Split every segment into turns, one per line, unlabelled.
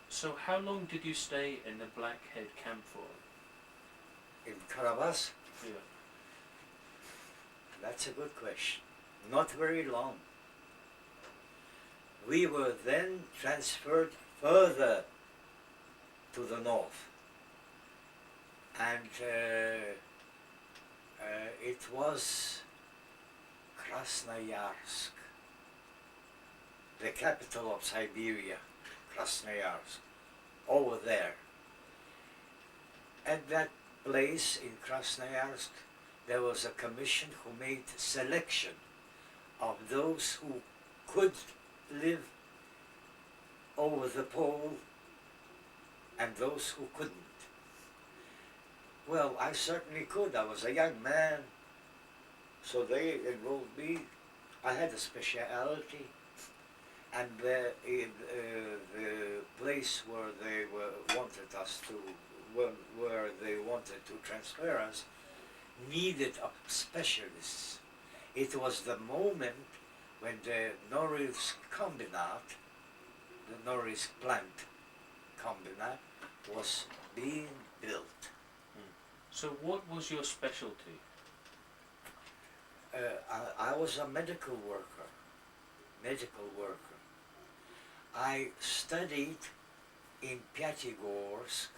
So how long did you stay in the Blackhead camp for?
In Karabas?
Yeah.
That's a good question. Not very long. We were then transferred further to the north. And it was Krasnoyarsk, the capital of Siberia, Krasnoyarsk, over there. At that place in Krasnoyarsk, there was a commission who made selection of those who could live over the pole and those who couldn't. Well, I certainly could. I was a young man, so they enrolled me. I had a speciality, and the place where they wanted us to, where they wanted to transfer us, needed specialists. It was the moment when the Norilsk Combinat, the Norilsk plant combinat, was being built.
So what was your specialty?
I was a medical worker. I studied in Pyatigorsk.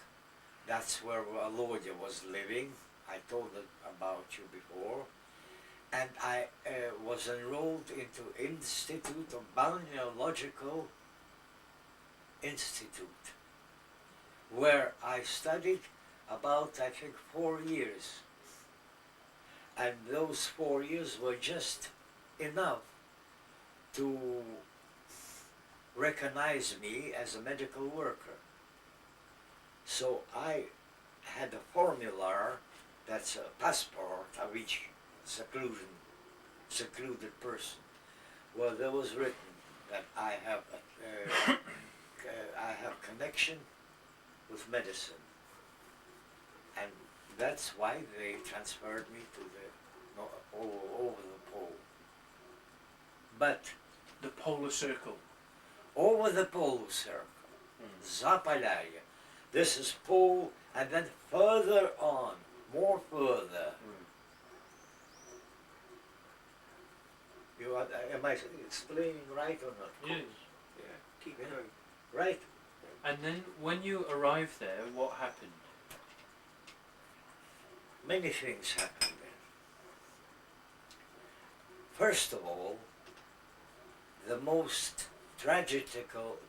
That's where Volodya was living. I told it about you before. And I was enrolled into Institute of Balneological Institute, where I studied about, I think, 4 years. And those 4 years were just enough to recognize me as a medical worker. So I had a formula, that's a passport of each secluded person, where there was written that I have connection with medicine. And that's why they transferred me to over the pole. But
The polar circle.
over the pole circle, Zapalia, this is pole, and then further on, more further. Am I explaining right or not?
Yes.
Yeah. Keep going. Right.
And then when you arrived there, what happened?
Many things happened then. First of all, the most tragical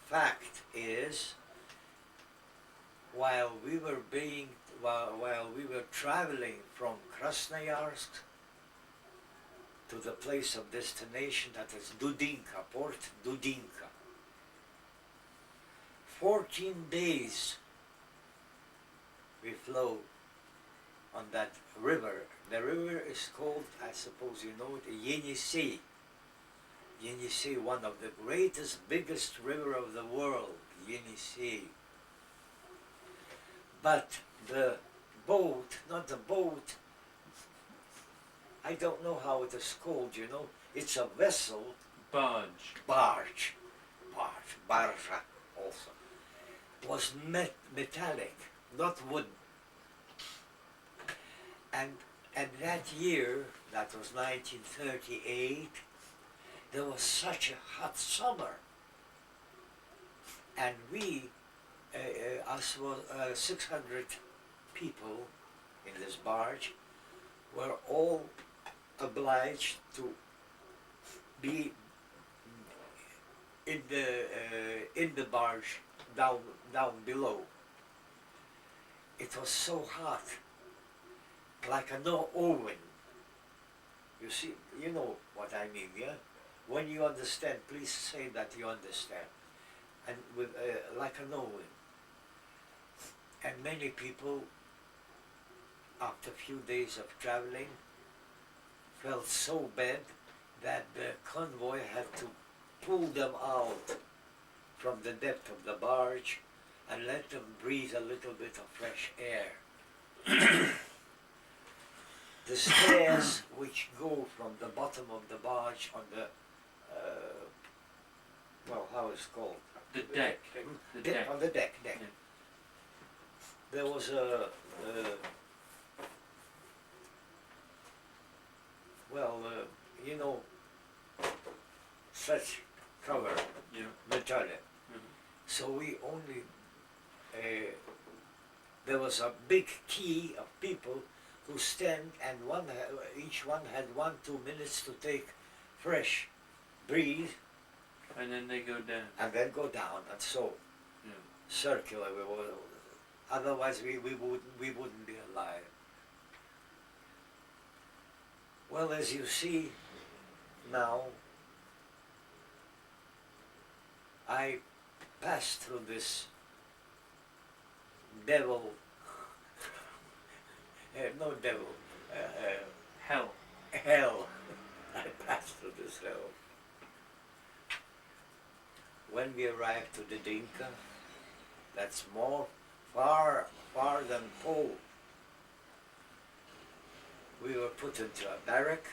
fact is, while we were traveling from Krasnoyarsk to the place of destination, that is Dudinka, Port Dudinka, 14 days we flew on that river. The river is called, I suppose you know it, Yenisei. Yenisei, one of the greatest, biggest river of the world, Yenisei. But the boat, not the boat, I don't know how it is called, you know. It's a vessel.
Barge.
Barja also. Was metallic, not wood. And that year, that was 1938, there was such a hot summer. And we, us 600 people in this barge, were all obliged to be in the barge down below. It was so hot, like an oven. You see, you know what I mean, yeah? When you understand, please say that you understand. And with like an oven. And many people, after a few days of traveling, felt so bad that the convoy had to pull them out from the depth of the barge and let them breathe a little bit of fresh air. The stairs which go from the bottom of the barge on the well, how it's called?
The deck. The deck.
On the deck.
Yeah.
There was you know, such cover,
Yeah.
metal.
Mhm.
So we only, there was a big queue of people who stand, and each one had 1-2 minutes to take fresh breathe
And then they go down.
and then go down, and so
Yeah.
circular we were. Otherwise we wouldn't be alive. Well, as you see now, I passed through this devil, no devil,
Hell.
hell. I passed through this hell. When we arrived to the Dinka, that's far than Pole. We were put into a barrack,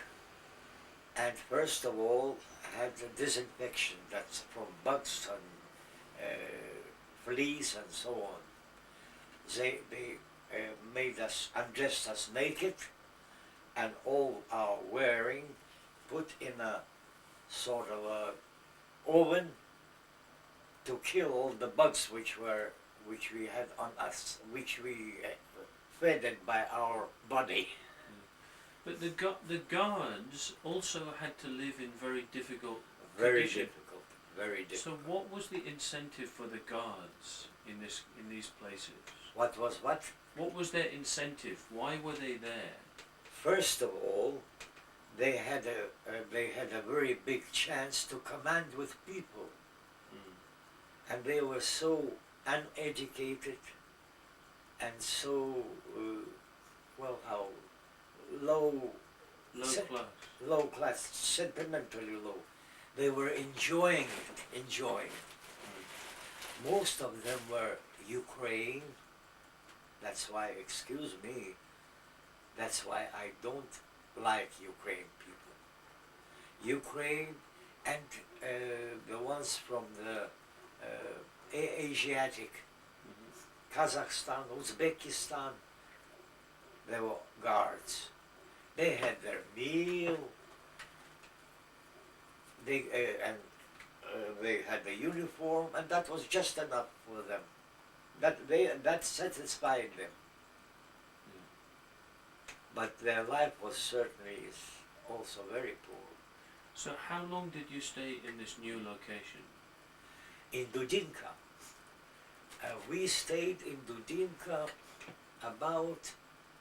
and first of all had a disinfection, that's from bugs and fleas and so on. They made us, undressed us naked, and all our wearing put in a sort of a oven to kill all the bugs which we had on us, which we fed by our body.
But the guards also had to live in very difficult
Very
conditions.
difficult, very difficult.
So what was the incentive for the guards in these places?
What was what?
What was their incentive? Why were they there?
First of all, they had a very big chance to command with people, and they were so uneducated and so how low
Low class.
class, sentimentally low. They were enjoying it. Most of them were Ukraine. That's why, excuse me, that's why I don't like Ukraine people. Ukraine and the ones from the Asiatic, Kazakhstan, Uzbekistan, they were guards. They had their meal, they had the uniform, and that was just enough for them. That satisfied them. But their life was certainly also very poor.
So how long did you stay in this new location?
In Dudinka, we stayed in Dudinka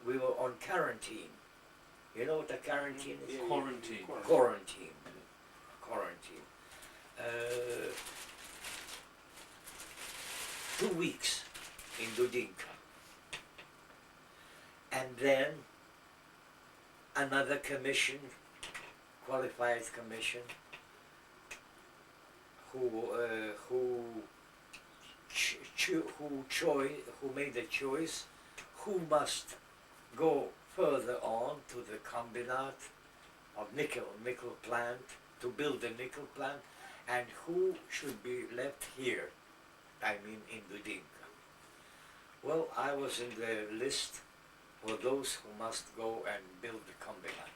we were on quarantine. You know what a quarantine is?
Quarantine.
Quarantine. 2 weeks in Dudinka. And then another commission, qualified commission, who made the choice who must go further on to the combinat of nickel plant, to build the nickel plant, and who should be left here, I mean in Dudinka. Well, I was in the list for those who must go and build the combinat.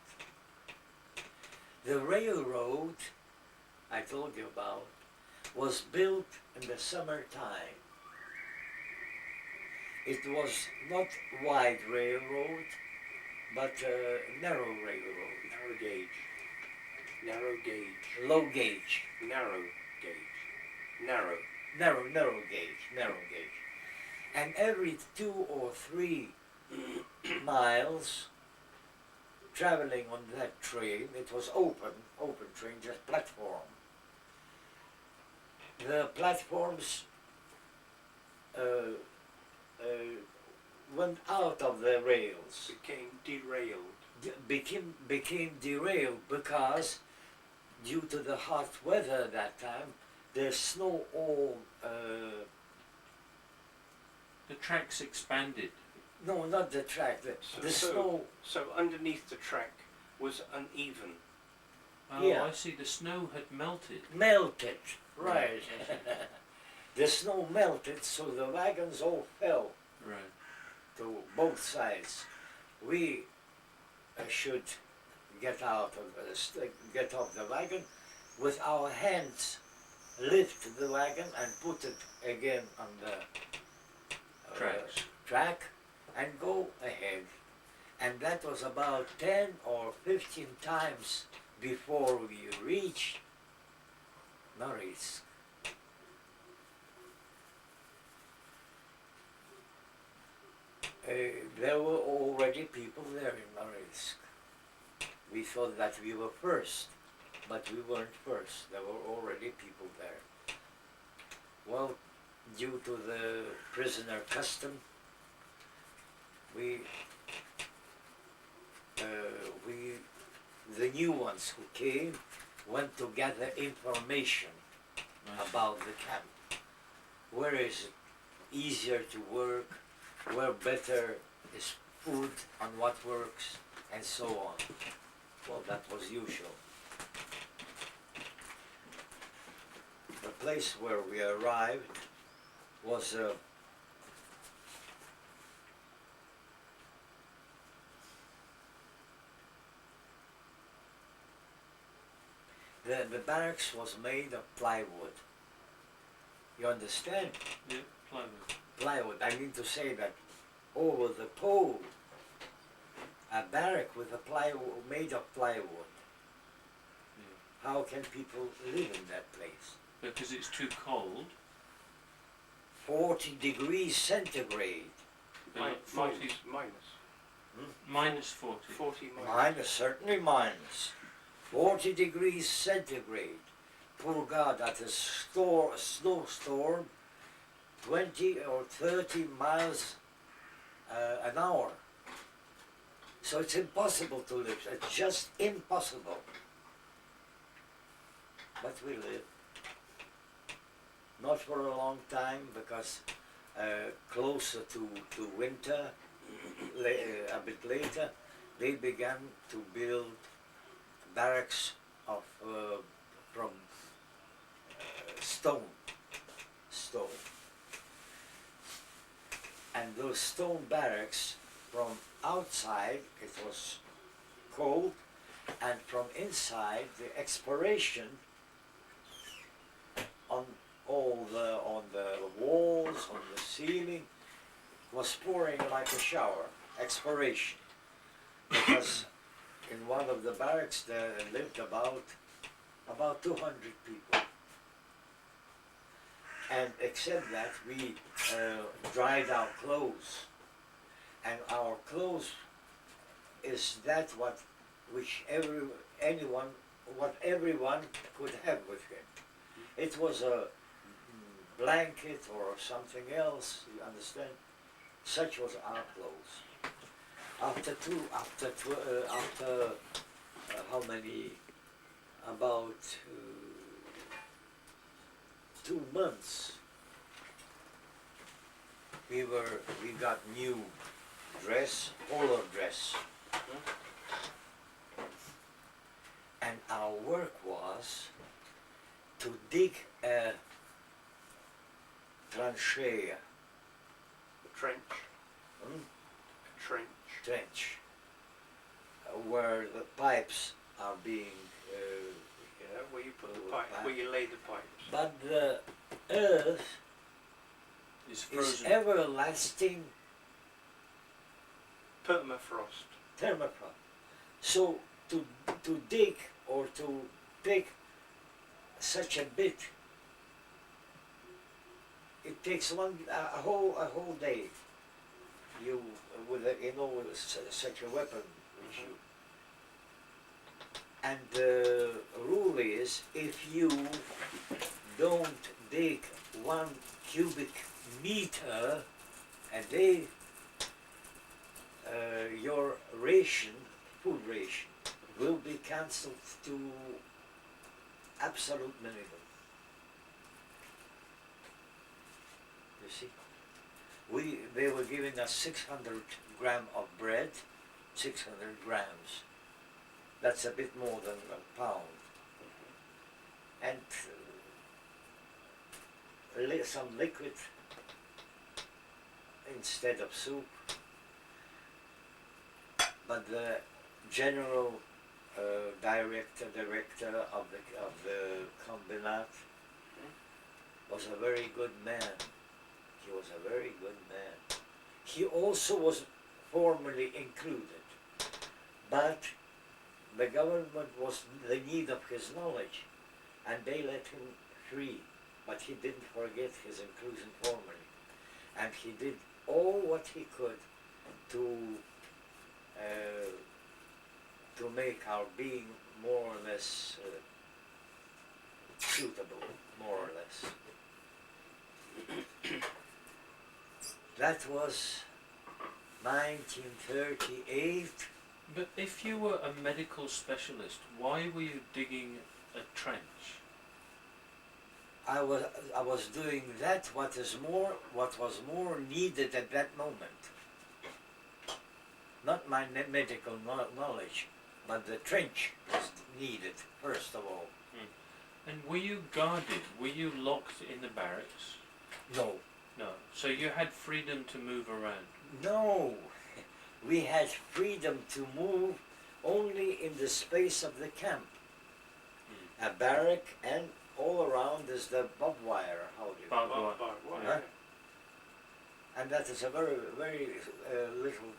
The railroad I told you about was built in the summertime. It was not wide railroad, but narrow railroad.
Narrow gauge. Narrow gauge.
Low gauge.
Narrow gauge. Narrow.
Narrow gauge. And every 2 or 3 miles traveling on that train, it was open train, just platform. The platforms went out of the rails.
Became derailed.
Became derailed because due to the hot weather that time, the snow all
The tracks expanded.
no, not the track, the snow.
So underneath the track was uneven.
Oh,
Yeah.
I see. The snow had melted.
Melted, right.
I see.
The snow melted, so the wagons all fell
Right.
to both sides. We should get out of get off the wagon with our hands, lift the wagon and put it again on the
Tracks.
track and go ahead. And that was about 10 or 15 times before we reached Norris. There were already people there in Norris. We thought that we were first, but we weren't first. There were already people there. Well, due to the prisoner custom, we, the new ones who came, went to gather information about the camp. Where is it easier to work? Where better is food on what works, and so on. Well, that was usual. The place where we arrived was the barracks was made of plywood. You understand?
Yeah, plywood.
Plywood. I mean to say that over the pole, a barrack with a plywood made of plywood.
Yeah.
How can people live in that place?
Because it's too cold.
40 degrees centigrade.
But not 40, minus 40.
40 minus.
Minus, certainly minus. 40 degrees centigrade. Poor God, at a snowstorm, 20 or 30 miles an hour. So it's impossible to live. It's just impossible. But we live. Not for a long time, because closer to winter, a bit later, they began to build barracks of from stone. And those stone barracks, from outside it was cold, and from inside the expiration on the walls, on the ceiling, was pouring like a shower. Expiration, because in one of the barracks there lived about 200 people. And except that, we dried our clothes, and our clothes is that what everyone could have with him. It was a blanket or something else, you understand? Such was our clothes. After how many? About 2 months, we got new dress, polo dress, and our work was to dig a tranchea,
Trench.
hmm,
Trench.
where the pipes are being.
Yeah, where you put the pipe, where you lay the pipes.
But the earth
It's
is
frozen.
everlasting
Permafrost.
thermoplasm. So to dig or to pick such a bit, it takes a whole day. You with such a weapon.
Mhm.
And the rule is, if you don't dig 1 cubic meter a day, your food ration, will be cancelled to absolute minimum. You see? They were giving us 600 grams of bread, 600 grams. That's a bit more than a pound. And some liquid instead of soup. But the general director of the combinat was a very good man. He was a very good man. He also was formally included, but the government was in the need of his knowledge, and they let him free. But he didn't forget his inclusion formally, and he did all what he could to make our being more or less suitable, more or less. That was 1938.
But if you were a medical specialist, why were you digging a trench?
I was doing that what was more needed at that moment. Not my medical knowledge, but the trench was needed first of all.
And were you guarded? Were you locked in the barracks?
No.
No. So you had freedom to move around?
No. We had freedom to move only in the space of the camp. A barrack, and all around is the barbed wire. How do you
Barbed wire.
Barbed wire.
Huh? And that is a very, very little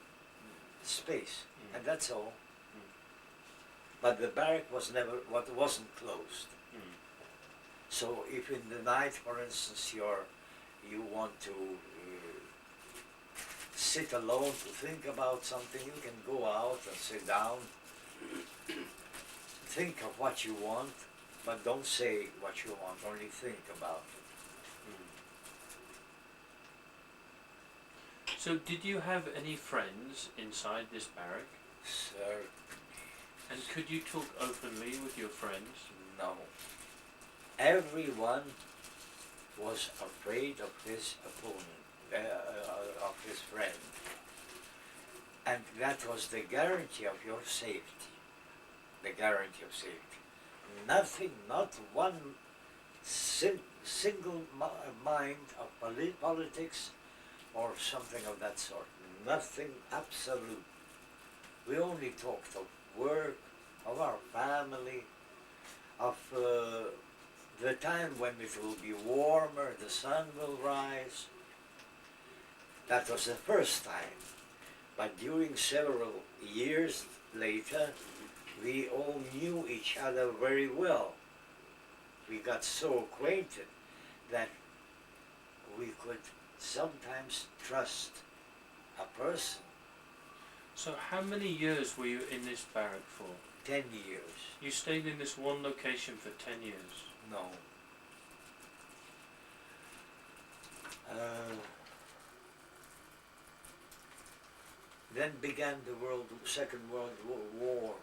space, and that's all. But the barrack wasn't closed. So if in the night, for instance, you want to sit alone to think about something, you can go out and sit down, think of what you want, but don't say what you want, only think about it.
So did you have any friends inside this barrack?
Sir,
And could you talk openly with your friends?
no. Everyone was afraid of his opponent, of his friend. And that was the guarantee of your safety. The guarantee of safety. Nothing, not one single mind of politics or something of that sort. Nothing absolute. We only talked of work, of our family, of the time when it will be warmer, the sun will rise. That was the first time. But during several years later, we all knew each other very well. We got so acquainted that we could sometimes trust a person.
So how many years were you in this barrack for?
10 years.
You stayed in this one location for 10 years?
No. Then began the Second World War,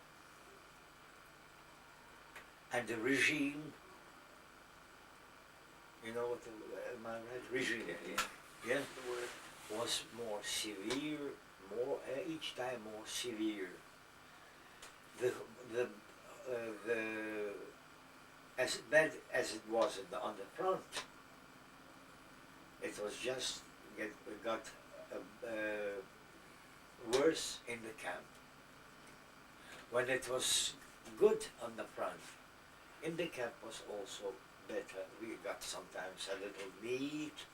and the regime, you know what am I right? Regime, yeah, was more severe, each time more severe. As bad as it was on the front, it was just got worse in the camp. When it was good on the front, in the camp was also better. We got sometimes a little meat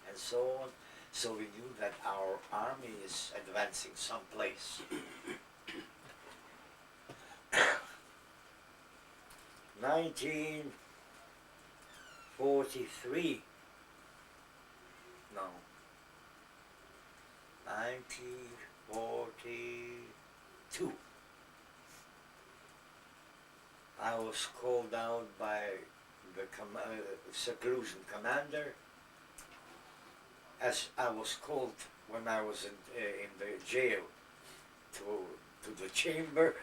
and so on, so we knew that our army is advancing someplace. 1943. No. 1942. I was called out by the seclusion commander, as I was called when I was in the jail to the chamber,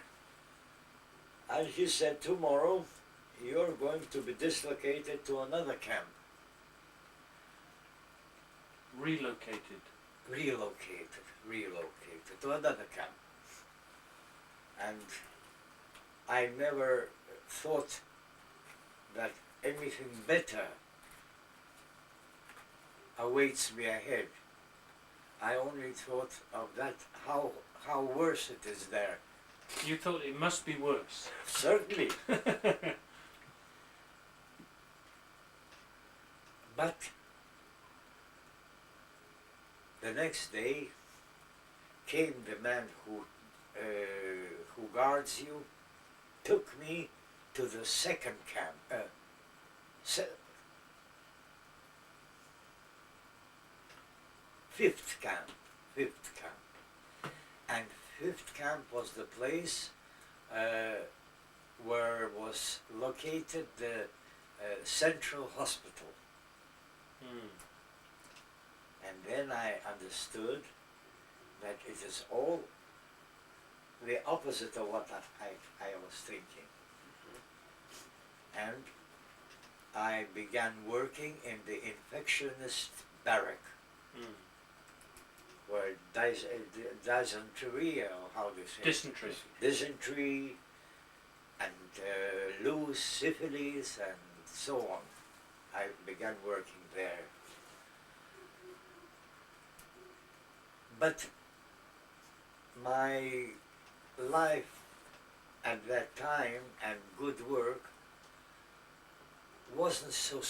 and he said, tomorrow you're going to be dislocated to another camp.
Relocated
Relocated to another camp. And I never thought that anything better awaits me ahead. I only thought of that, how worse it is there.
You thought it must be worse.
Certainly. But the next day came the man who guards you, took me to the second camp, fifth camp, and fifth camp was the place where was located the central hospital. And then I understood that it is all the opposite of what I was thinking. And I began working in the infectionist barrack, where dysentery, or how do you say? Dysentery and loose syphilis and so on. I began working there. But my life at that time and good work wasn't so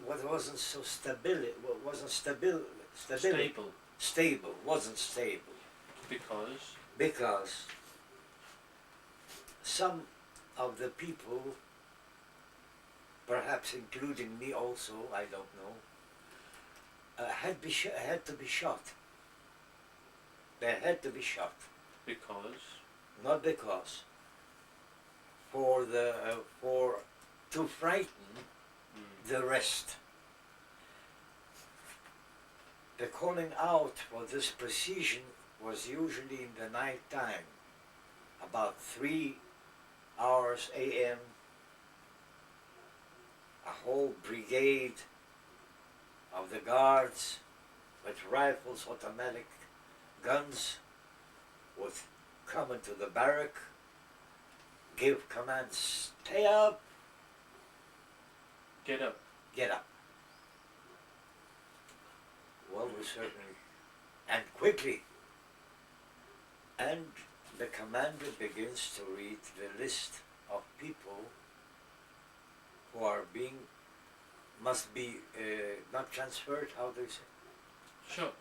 wasn't stable because some of the people, perhaps including me also, I don't know, had to be shot. They had to be shot.
Because?
Not because. To frighten the rest. The calling out for this precision was usually in the night time, about 3 hours a.m. A whole brigade of the guards with rifles, automatic guns would come into the barrack, give commands, stay up,
get up.
Get up. Well, we certainly, and quickly. And the commander begins to read the list of people who are must be not transferred, how do you say?
Sure.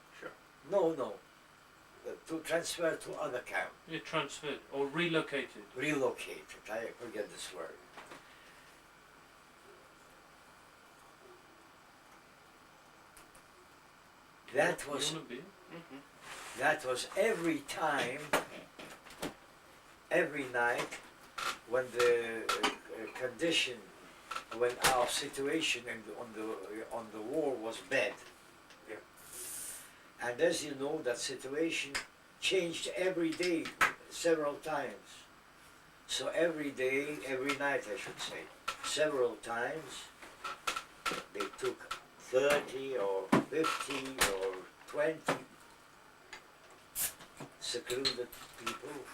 No, to transfer to other camp.
You're transferred or relocated.
Relocated, I forget this word. That was every time, every night, when the condition, when our situation on the war was bad.
Yeah.
And as you know, that situation changed every day, several times. So every day, every night I should say, several times, they took 30 or 50 or 20 secluded people,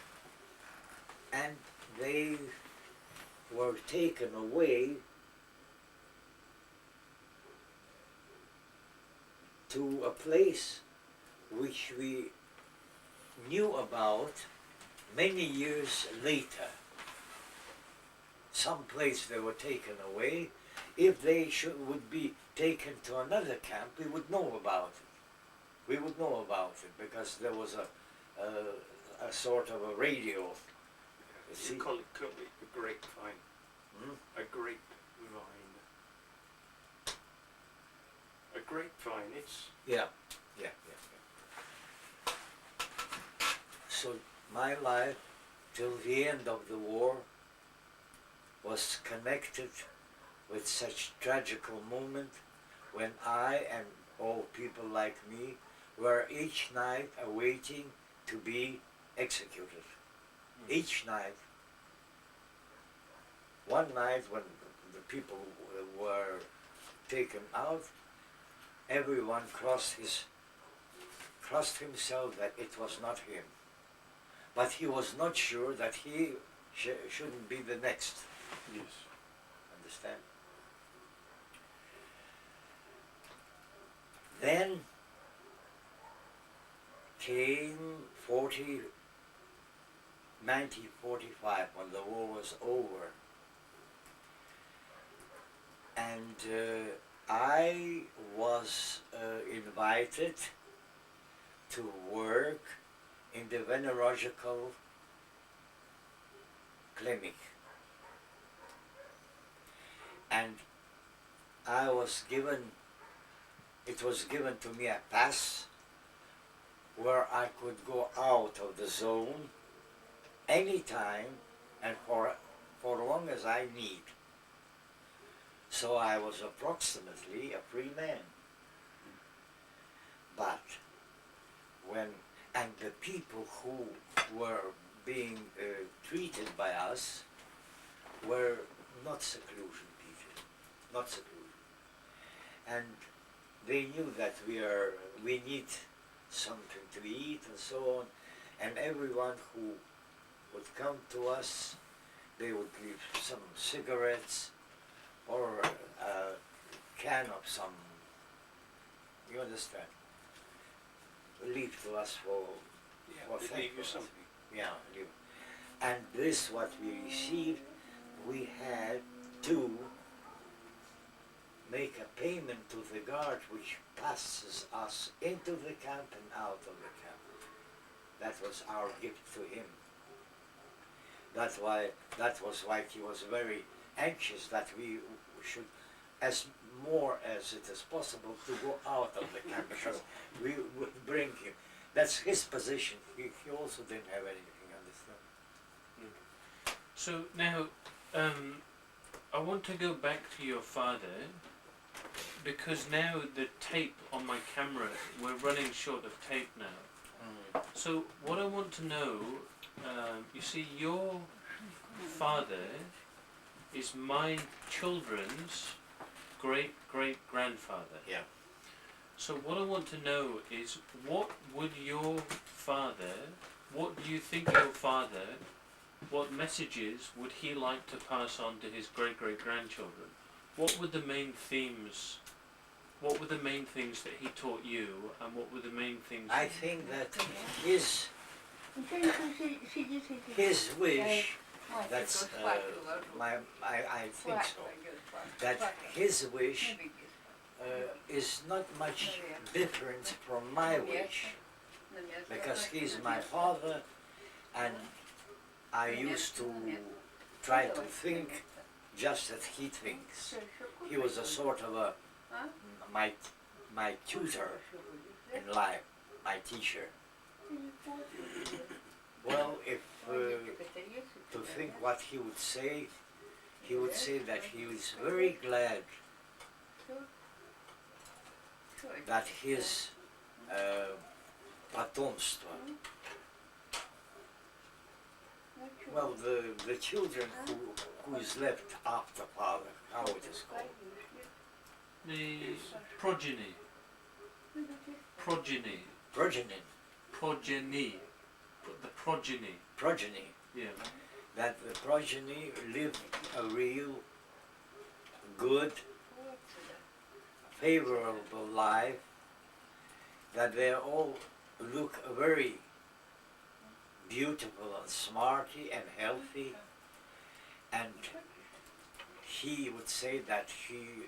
and they were taken away to a place which we knew about many years later. Some place they were taken away. If they would be taken to another camp, we would know about it. We would know about it because there was a sort of a radio.
You call it a grapevine. A grapevine. A grapevine, it's...
Yeah. So my life till the end of the war was connected with such tragical moment when I and all people like me were each night awaiting to be executed. Each night. One night when the people were taken out, everyone crossed himself that it was not him. But he was not sure that he shouldn't be the next.
Yes.
Understand? Then came 1945, when the war was over, and I was invited to work in the venerological clinic, and it was given to me a pass where I could go out of the zone anytime and for long as I need. So I was approximately a free man. But and the people who were being treated by us were not seclusion people, not seclusion. And they knew that we need something to eat and so on, and everyone who would come to us, they would leave some cigarettes or a can of some, you understand, leave to us for
They gave you
thankfulness.
something.
Yeah, leave. And this what we received, we had to make a payment to the guard which passes us into the camp and out of the camp. That was our gift to him. That was why he was very anxious that we should, as more as it is possible, to go out of the camp, because we would bring him. That's his position. He also didn't have anything, understand?
So now, I want to go back to your father, because now the tape on my camera, we're running short of tape now. So what I want to know, you see, your father is my children's great-great-grandfather.
Yeah.
So what I want to know is, what do you think your father, what messages would he like to pass on to his great-great-grandchildren? What were the main themes? What were the main things that he taught you, and what were the main things?
I think that his wish, that's I think so, that his wish is not much different from my wish, because he's my father, and I used to try to think just as he thinks. He was a sort of my tutor in life, my teacher. Well, if to think what he would say that he was very glad that his потомство, well, the children who is left after father, how it is called?
The progeny. Progeny.
Progeny.
Progeny. The progeny.
Progeny.
Yeah.
That the progeny live a real, good, favorable life, that they all look very beautiful and smarty and healthy, and he would say that he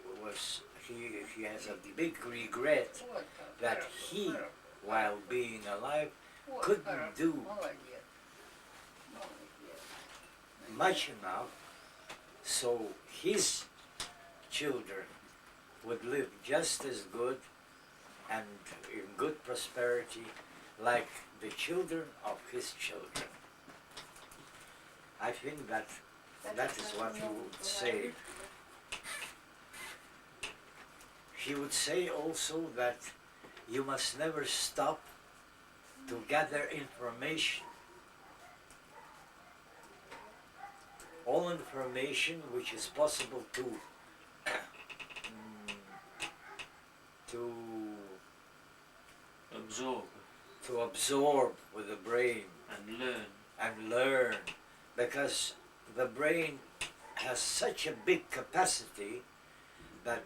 has a big regret that he, while being alive, couldn't do much enough so his children would live just as good and in good prosperity like the children of his children. I think that is what he would say. He would say also that you must never stop to gather information. All information which is possible to
Absorb
absorb with the brain
and learn.
and learn because the brain has such a big capacity that